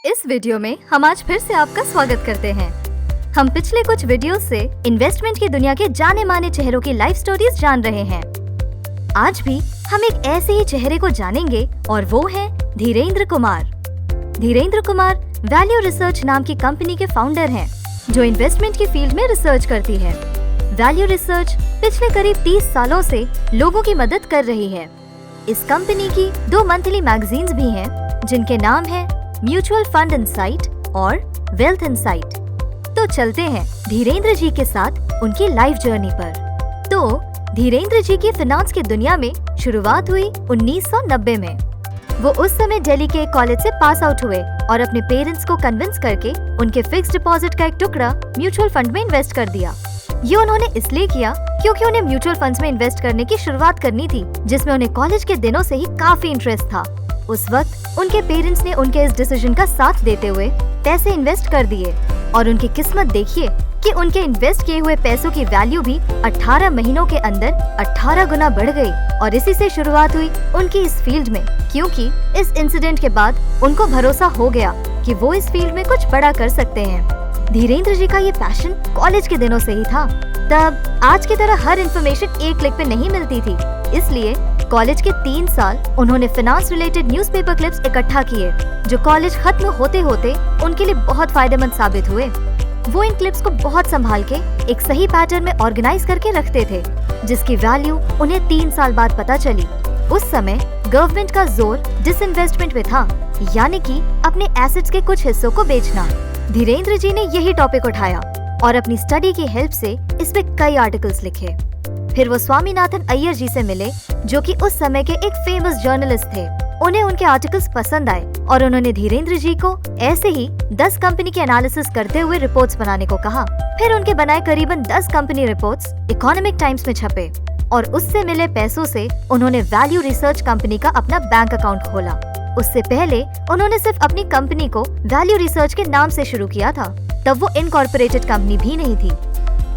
इस वीडियो में हम आज फिर से आपका स्वागत करते हैं। हम पिछले कुछ वीडियो से इन्वेस्टमेंट की दुनिया के जाने माने चेहरों की लाइफ स्टोरीज जान रहे हैं। आज भी हम एक ऐसे ही चेहरे को जानेंगे और वो है धीरेन्द्र कुमार। धीरेन्द्र कुमार वैल्यू रिसर्च नाम की कंपनी के फाउंडर हैं, जो इन्वेस्टमेंट की फील्ड में रिसर्च करती है। वैल्यू रिसर्च पिछले करीब 30 सालों से लोगों की मदद कर रही है। इस कंपनी की 2 मंथली मैगजीन्स भी हैं, जिनके नाम है म्यूचुअल फंड इनसाइट और वेल्थ इनसाइट। तो चलते हैं धीरेन्द्र जी के साथ उनकी लाइफ जर्नी पर। तो धीरेन्द्र जी की फाइनेंस की दुनिया में शुरुआत हुई 1990 में। वो उस समय दिल्ली के कॉलेज से पास आउट हुए और अपने पेरेंट्स को कन्विंस करके उनके फिक्स डिपॉजिट का एक टुकड़ा म्यूचुअल फंड में इन्वेस्ट कर दिया। ये उन्होंने इसलिए किया क्योंकि उन्हें म्यूचुअल फंड्स में इन्वेस्ट करने की शुरुआत करनी थी, जिसमें उन्हें कॉलेज के दिनों से ही काफी इंटरेस्ट था। उस वक्त उनके पेरेंट्स ने उनके इस डिसीजन का साथ देते हुए पैसे इन्वेस्ट कर दिए और उनकी किस्मत देखिए कि उनके इन्वेस्ट किए हुए पैसों की वैल्यू भी 18 महीनों के अंदर 18 गुना बढ़ गई। और इसी से शुरुआत हुई उनकी इस फील्ड में, क्योंकि इस इंसिडेंट के बाद उनको भरोसा हो गया कि वो इस फील्ड में कुछ बड़ा कर सकते हैं। धीरेन्द्र जी का ये पैशन कॉलेज के दिनों से ही था। तब आज की तरह हर इन्फॉर्मेशन एक क्लिक पे नहीं मिलती थी, इसलिए कॉलेज के 3 साल उन्होंने फाइनेंस रिलेटेड न्यूज़पेपर क्लिप्स इकट्ठा किए, जो कॉलेज खत्म होते होते उनके लिए बहुत फायदेमंद साबित हुए। वो इन क्लिप्स को बहुत संभाल के एक सही पैटर्न में ऑर्गेनाइज करके रखते थे, जिसकी वैल्यू उन्हें 3 साल बाद पता चली। उस समय गवर्नमेंट का जोर डिसइन्वेस्टमेंट में था, यानी कि अपने एसेट्स के कुछ हिस्सों को बेचना। धीरेन्द्र जी ने यही टॉपिक उठाया और अपनी स्टडी की हेल्प से इस पे कई आर्टिकल्स लिखे। फिर वो स्वामीनाथन अय्यर जी से मिले, जो कि उस समय के एक फेमस जर्नलिस्ट थे। उन्हें उनके आर्टिकल्स पसंद आए और उन्होंने धीरेन्द्र जी को ऐसे ही 10 कंपनी के एनालिसिस करते हुए रिपोर्ट्स बनाने को कहा। फिर उनके बनाए करीबन 10 कंपनी रिपोर्ट्स इकोनॉमिक टाइम्स में छपे और उससे मिले पैसों से उन्होंने वैल्यू रिसर्च कंपनी का अपना बैंक अकाउंट खोला। उससे पहले उन्होंने सिर्फ अपनी कंपनी को वैल्यू रिसर्च के नाम से शुरू किया था, तब वो इनकॉर्पोरेटेड कंपनी भी नहीं थी।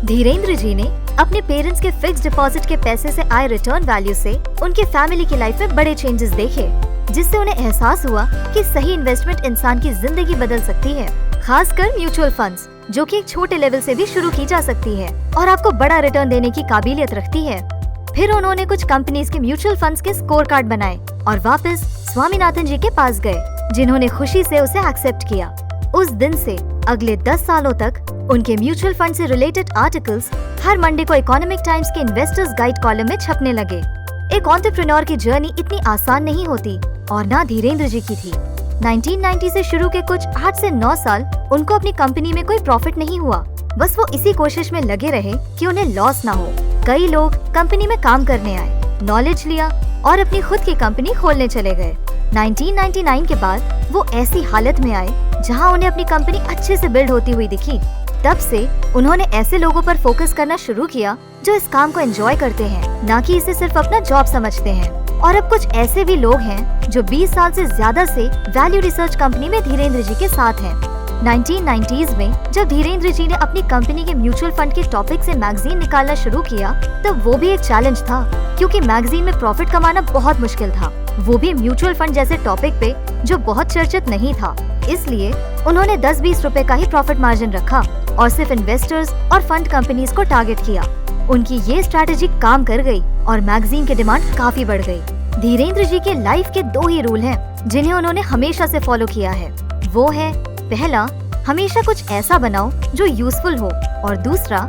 धीरेन्द्र जी ने अपने पेरेंट्स के फिक्स डिपॉजिट के पैसे से आए रिटर्न वैल्यू से उनके फैमिली की लाइफ में बड़े चेंजेस देखे, जिससे उन्हें एहसास हुआ कि सही इन्वेस्टमेंट इंसान की जिंदगी बदल सकती है, खासकर म्यूचुअल फंड्स, जो कि एक छोटे लेवल से भी शुरू की जा सकती है और आपको बड़ा रिटर्न देने की काबिलियत रखती है। फिर उन्होंने कुछ कंपनीज के म्यूचुअल फंड्स के स्कोर कार्ड बनाए और वापस स्वामीनाथन जी के पास गए, जिन्होंने खुशी से उसे एक्सेप्ट किया। उस दिन से अगले 10 सालों तक उनके म्यूचुअल फंड से रिलेटेड आर्टिकल्स हर मंडे को इकोनॉमिक टाइम्स के इन्वेस्टर्स गाइड कॉलम में छपने लगे। एक एंटरप्रेन्योर की जर्नी इतनी आसान नहीं होती और ना धीरेन्द्र जी की थी। 1990 से शुरू के कुछ 8 से 9 साल उनको अपनी कंपनी में कोई प्रॉफिट नहीं हुआ। बस वो इसी कोशिश में लगे रहे कि उन्हें लॉस ना हो। कई लोग कंपनी में काम करने आए, नॉलेज लिया और अपनी खुद की कंपनी खोलने चले गए। 1999 के बाद वो ऐसी हालत में आए जहां उन्हें अपनी कंपनी अच्छे से बिल्ड होती हुई दिखी। तब से उन्होंने ऐसे लोगों पर फोकस करना शुरू किया जो इस काम को एंजॉय करते हैं, ना कि इसे सिर्फ अपना जॉब समझते हैं। और अब कुछ ऐसे भी लोग हैं जो 20 साल से ज्यादा से वैल्यू रिसर्च कंपनी में धीरेन्द्र जी के साथ हैं। 1990s में जब धीरेन्द्र जी ने अपनी कंपनी के म्यूचुअल फंड के टॉपिक से मैगजीन निकालना शुरू किया, तब वो भी एक चैलेंज था, क्योंकि मैगजीन में प्रॉफिट कमाना बहुत मुश्किल था, वो भी म्यूचुअल फंड जैसे टॉपिक पे जो बहुत चर्चित नहीं था। इसलिए उन्होंने 10-20 रुपए का ही प्रॉफिट मार्जिन रखा और सिर्फ इन्वेस्टर्स और फंड कंपनीज को टारगेट किया। उनकी ये स्ट्रैटेजी काम कर गई और मैगजीन की डिमांड काफी बढ़ गई। धीरेन्द्र जी के लाइफ के 2 ही रूल हैं, जिन्हें उन्होंने हमेशा से फॉलो किया है। वो है, पहला, हमेशा कुछ ऐसा बनाओ जो यूजफुल हो, और दूसरा,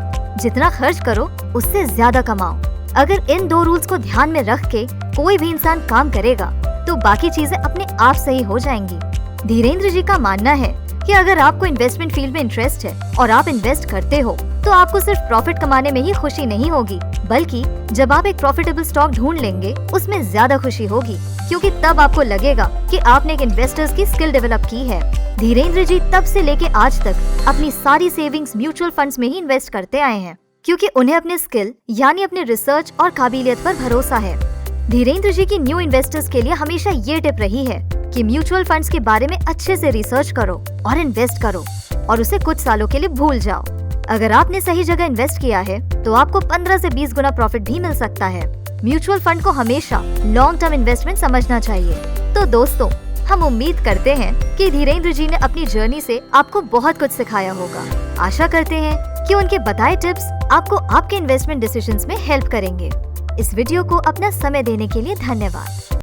जितना खर्च करो उससे ज्यादा कमाओ। अगर इन 2 रूल्स को ध्यान में रख के कोई भी इंसान काम करेगा तो बाकी चीजें अपने आप सही हो जाएंगी। धीरेन्द्र जी का मानना है कि अगर आपको इन्वेस्टमेंट फील्ड में इंटरेस्ट है और आप इन्वेस्ट करते हो, तो आपको सिर्फ प्रॉफिट कमाने में ही खुशी नहीं होगी, बल्कि जब आप एक प्रॉफिटेबल स्टॉक ढूंढ लेंगे उसमें ज्यादा खुशी होगी, क्योंकि तब आपको लगेगा कि आपने एक इन्वेस्टर्स की स्किल डेवलप की है। धीरेन्द्र जी तब से लेके आज तक अपनी सारी सेविंग्स म्यूचुअल फंड्स में ही इन्वेस्ट करते आए हैं, क्योंकि उन्हें अपने स्किल यानी अपने रिसर्च और काबिलियत पर भरोसा है। धीरेन्द्र जी की न्यू इन्वेस्टर्स के लिए हमेशा ये टिप रही है कि म्यूचुअल फंड्स के बारे में अच्छे से रिसर्च करो और इन्वेस्ट करो और उसे कुछ सालों के लिए भूल जाओ। अगर आपने सही जगह इन्वेस्ट किया है तो आपको 15 से 20 गुना प्रॉफिट भी मिल सकता है। म्यूचुअल फंड को हमेशा लॉन्ग टर्म इन्वेस्टमेंट समझना चाहिए। तो दोस्तों, हम उम्मीद करते हैं कि धीरेन्द्र जी ने अपनी जर्नी से आपको बहुत कुछ सिखाया होगा। आशा करते हैं कि उनके बताए टिप्स आपको आपके इन्वेस्टमेंट डिसीजंस में हेल्प करेंगे। इस वीडियो को अपना समय देने के लिए धन्यवाद।